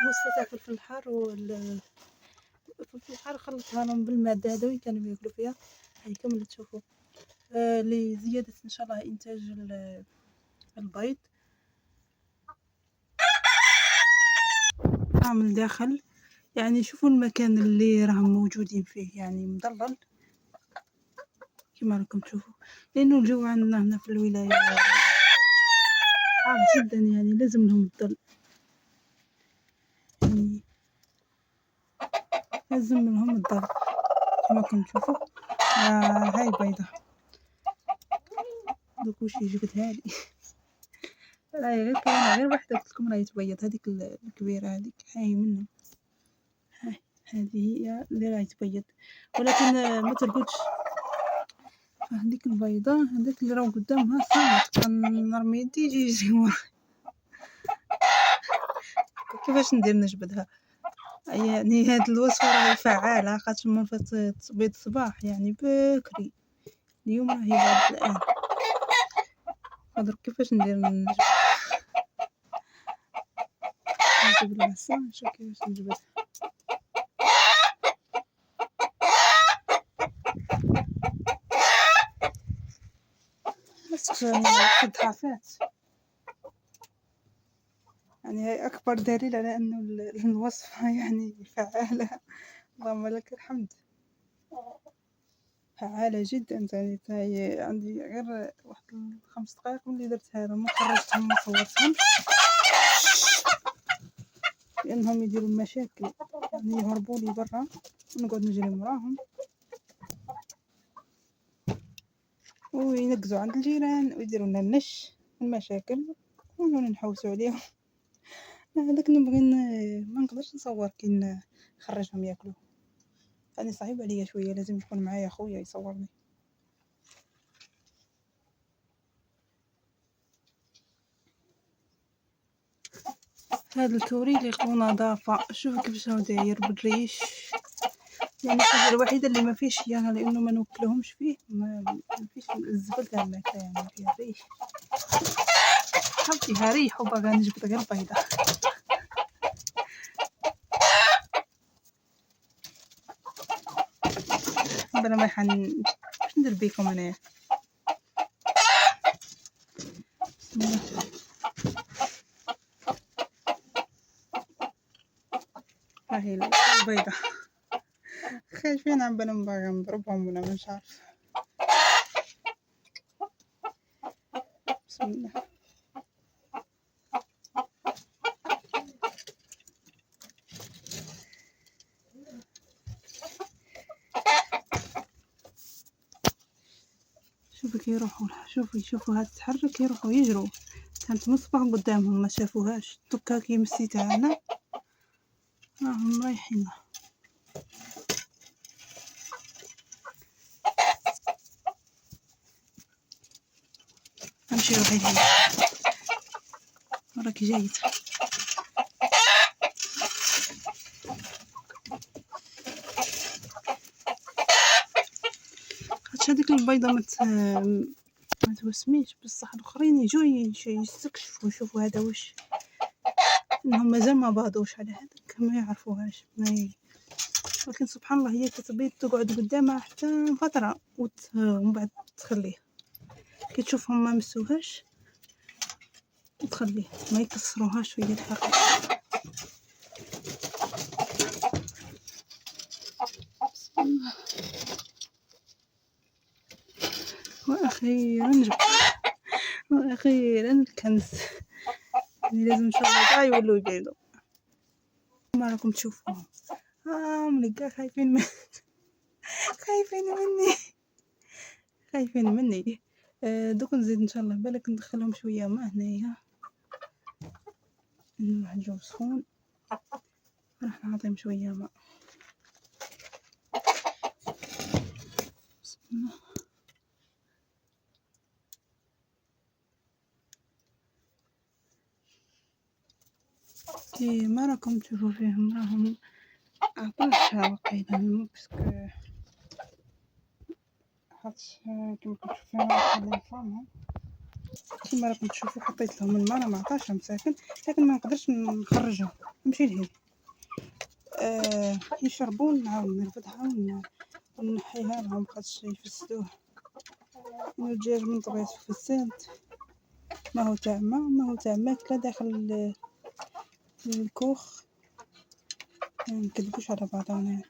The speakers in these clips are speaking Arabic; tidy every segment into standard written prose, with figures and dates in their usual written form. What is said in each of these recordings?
الوصفة تاع الفلفل الحار الفلفل الحار خلطتها لهم بالمادة هذوين كانوا ياكلوا فيها. هاي كملوا تشوفوا. لزيادة إن شاء الله إنتاج البيض عامل داخل، يعني شوفوا المكان اللي راهم موجودين فيه يعني مضلل كما راكم تشوفوا، لأنه الجو عندنا هنا في الولاية حار جدا، يعني لازم لهم الظل، يعني لازم لهم الظل كما راكم تشوفوا. هاي بيضة دوك واش جبتها لي راهي غير كاينة غير وحدة قلت لكم راهي تبيض، هذيك الكبيرة هذيك هاي منهم، هاي هذه هي اللي راهي تبيض ولكن ما ترقدش. هذيك البيضة هذيك اللي راهو قدامها صامت، كان نرمي يدي يجي يجري وراي كيفاش ندير نجبدها. يعني هاد الوصفة راهي فعالة خاطر من بيض صباح يعني بكري، اليوم راهي بعد الآن قدر كيفاش ندير نجبد العصا نشوف كيفاش نجبدها. بس قد حافات، يعني هاي أكبر دليل على أنه الوصفة يعني فعالة، اللهم لك الحمد، فعالة جدا. يعني هاي عندي غير واحد 5 دقائق ملي درتها ما خرجتهم ما صورتهم لأنهم يديروا المشاكل، يعني يهربوا لي برا ونقعد نجري وراهم وينقزوا عند الجيران ويديروا لنا النش المشاكل ونحوسوا عليهم. هذاك نبغي ما نقدرش نصور كي نخرجهم ياكلوا، يعني صعيب عليا شويه، لازم يكون معايا خويا يصورني. هذا الكوري اللي يقولوا نظافه، شوفوا كيفاش هو داير بالريش، يعني الحاجه الوحيده اللي ما فيش اياها لانه ما نوكلهمش فيه، ما فيش الزبل تاع الماكله، يعني فيها الريش، فيها ريح وباغا نجبد غير بيضه. بلا ما واش ندير بيكم انايا. هاهي البيضة خايفين عن بالهم باغا نضربهم ولا مش عارفة. بسم الله. شوفوا كي يروحوا، شوفوا هاد تتحرك يروحوا يجروا، كانت مصباح قدامهم ما شافوهاش، دوكا كي مسيتها انا راهم رايحين. امشي روحي هي وراكي جايت. هادشي هذيك البيضه ما توسميش بصح الاخرين يجوا يستكشفوا يشوفوا هذا واش، انهم مازال ما باضوش على هذاك ما يعرفوهاش لكن سبحان الله هي كتبيض تقعد قدامها حتى فتره ومن بعد تخليه كي تشوفهم ما مسوهاش وتخليه ما يكسروهاش وهي الحقيقة. واخيرا الكنز اللي لازم ان شاء الله كاع يولوا يبيضوا. ما راكم تشوفوهم ملقا خايفين مني. دوك نزيد ان شاء الله بالك ندخلهم شويه ماء هنايا، واحد الجو سخون راح نعطيهم شويه ماء. بسم الله. كي ما راكم تشوفوا فيهم راهم عطاشها وقيلا باسكو حاط كيما كنتو فيهم خلي فمهم كيما راكم تشوفوا حطيت لهم الماء، راه ما عطاش مساكن، لكن ما نقدرش نخرجهم، نمشي لهيه يشربوا، نعاود نرفدها ونحيها لهم خاطش يفسدوه. الدجاج من طبيعته فساد، ما هو تاع ماكله داخل الكوخ. ما نكذبوش على بعضنا،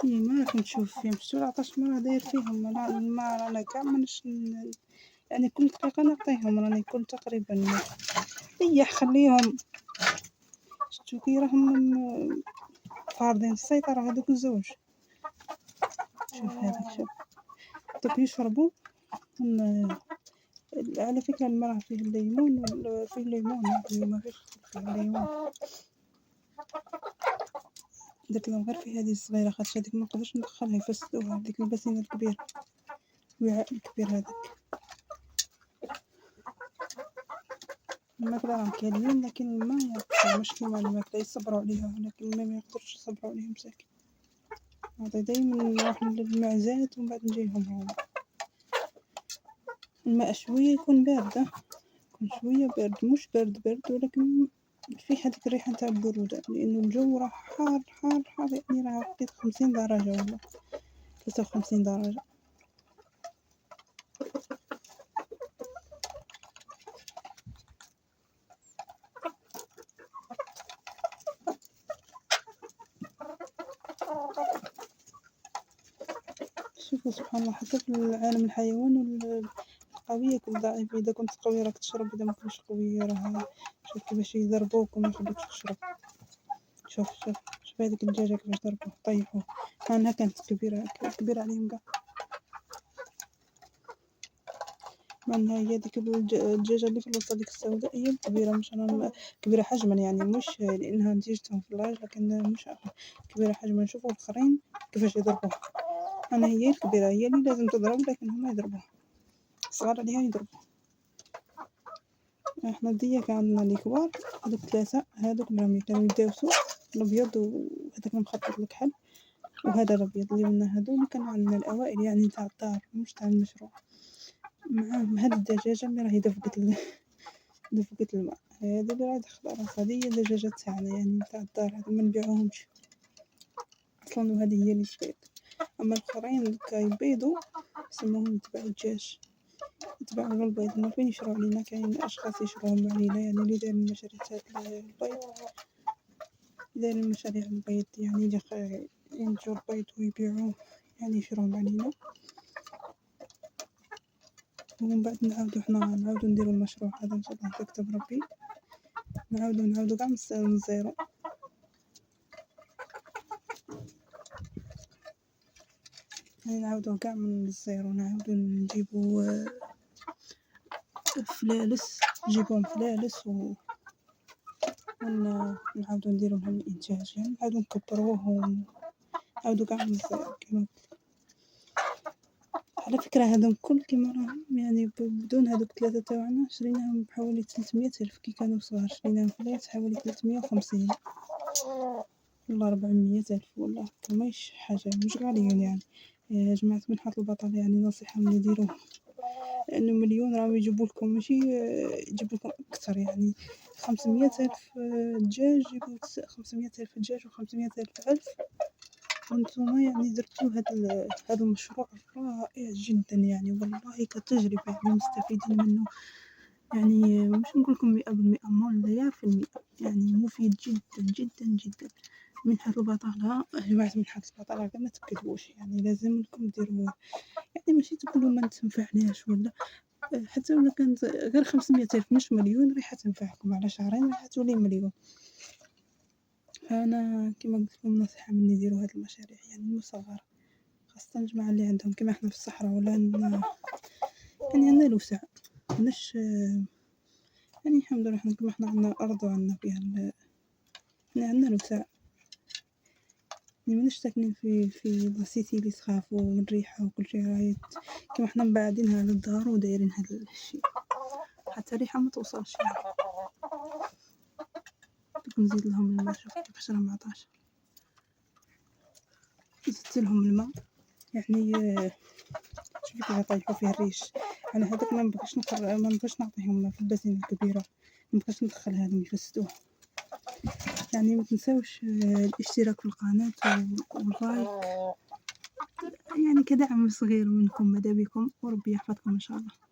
كيما راكم تشوف فيهم 17 مرة داير فيهم الماء. رانا كاع منش يعني كل دقيقة نعطيهم، راني كل تقريبا ريح خليهم. شتو كي راهم فارضين السيطرة هذوك الزوج. شوف هذاك، شوف دوك يشربوا. على فكرة الماء فيه الليمون، فيه الليمون ما فيش فيه الليمون. درت لهم غير في هذه الصغيرة خاطش هذيك ما نقدرش ندخلها يفسدوها. هذيك الباسين الكبير، الوعاء الكبير هذاك. الماكلة راهم كاينين، لكن الماء مش كيما الماكلة يصبروا عليها، لكن الماء ما يقدرش يصبروا عليه مساكين. نعطي دايما نروح للمعزات ومن بعد نجيهم هما. الماء شوية يكون بارد، يكون شوية بارد، مش برد ولكن في هذيك الريحة نتاع البرودة، لأنه الجو راه حار حار حار، يعني راه وقيت 50 درجة ولا 53 درجة. شوفوا سبحان الله، حتى في العالم الحيوان القوي يكون ضعيف. إذا كنت قوي راك تشرب، إذا ما كنتش قوي راه شوف كيفاش يضربوك وما يخلوكش تشرب. شوف هذيك الدجاجة كيفاش ضربوه طيحوه، أنها كانت كبيرة عليهم كاع. معناها هي ديك الدجاجة اللي في الوسط ديك السوداء هي الكبيرة، مش أنا كبيرة حجما، يعني مش لأنها نتيجتهم في اللاج، لكن مش كبيرة حجما. نشوفوا الآخرين كيفاش يضربوها. أنا هي الكبيرة هي اللي لازم تضرب، لكن هما يضربوها، الصغار عليها يضربوها. احنا ديك عندنا لي كبار، هذوك 3 هذوك راهم كانوا يداوسوا الأبيض، وهذاك المخطط الكحل، وهذا الأبيض اللي قلنا. هذول كانوا عندنا الأوائل يعني تاع الدار، مش تاع المشروع. معاهم هاد الدجاجة اللي راهي دفقت الماء، هذه اللي راهي داخلة راسها، هذه هي الدجاجة تاعنا يعني تاع الدار. هذو ما نبيعوهمش أصلا، وهذه هي اللي تبيض. أما الآخرين دوكا يبيضوا يسموهم يتباعوا الدجاج، يتباعوا البيض. ما فين يشرو علينا، كاين أشخاص يشروهم علينا، يعني اللي داير المشاريع تاع البيض، داير المشاريع البيض، يعني اللي ينتجوا البيض ويبيعوه، يعني يشروهم علينا. ومن بعد نعاودو نديرو المشروع هذا إن شاء الله يكتب ربي. نعاودو كاع من الزيرو. يعني نعاودو كاع من الزيرو، نعاودو نجيبو فلالس، نجيبوهم فلالس ونعاودو نديرو لهم الإنتاج، يعني نعاودو نكبروهم، نعاودو كاع من الزيرو كيما. على فكرة هذم كل كيما راهم، يعني بدون هذوك 3 تاوعنا شريناهم بحوالي 300 ألف. كي كانوا صغار شريناهم فلالس حوالي 350 ولا 400 ألف، ولا ماهيش حاجة مش غاليين يعني. يا جماعة منحة البطل، يعني نصيحة من يديروه، لأنه مليون راهم يجيبوا لكم، ماشي يجيبوا لكم أكثر. يعني 500 ألف دجاج، يجيبوا 500 ألف دجاج و500 ألف علف، وانتم يعني درتوا هذا المشروع رائع جدا، يعني والله كتجربة يعني مستفيدين منه. يعني مش نقول لكم 100%، مليار في المية، يعني مفيد جدا جدا جدا. منحة البطالة يا جماعة، منحة البطالة ما تكذبوش، يعني لازم لكم ديروها. يعني ماشي تقولوا ما تنفعناش، ولا حتى ولا كانت غير 500 ألف مش مليون راح تنفعكم، على شهرين راح تولي مليون. فأنا كما قلت لكم نصيحة مني، ديروا هاد المشاريع يعني المصغرة، خاصة الجماعة اللي عندهم كما احنا في الصحراء، ولا يعني عندنا الوسع، مش يعني الحمد لله احنا كما احنا عندنا أرض وعندنا فيها يعني عندنا الوسع، يعني مناش ساكنين في السيتي اللي تخافوا من الريحة وكل شيء. راهي كما احنا مبعدين على الدار ودايرين هذا الشيء، حتى الريحة ما توصلش. يعني نزيد لهم الماء، شوف كيفاش راه معطاش، زدت لهم الماء يعني. شوفي كيف يطيحوا فيه الريش، على هذاك ما نبغيش نعطيهم في البزينة الكبيرة، ما نبغيش ندخلها لهم يفسدوها. يعني ما تنسوش الاشتراك في القناة واللايك، يعني كدعم صغير منكم ماذا بكم، وربي يحفظكم إن شاء الله.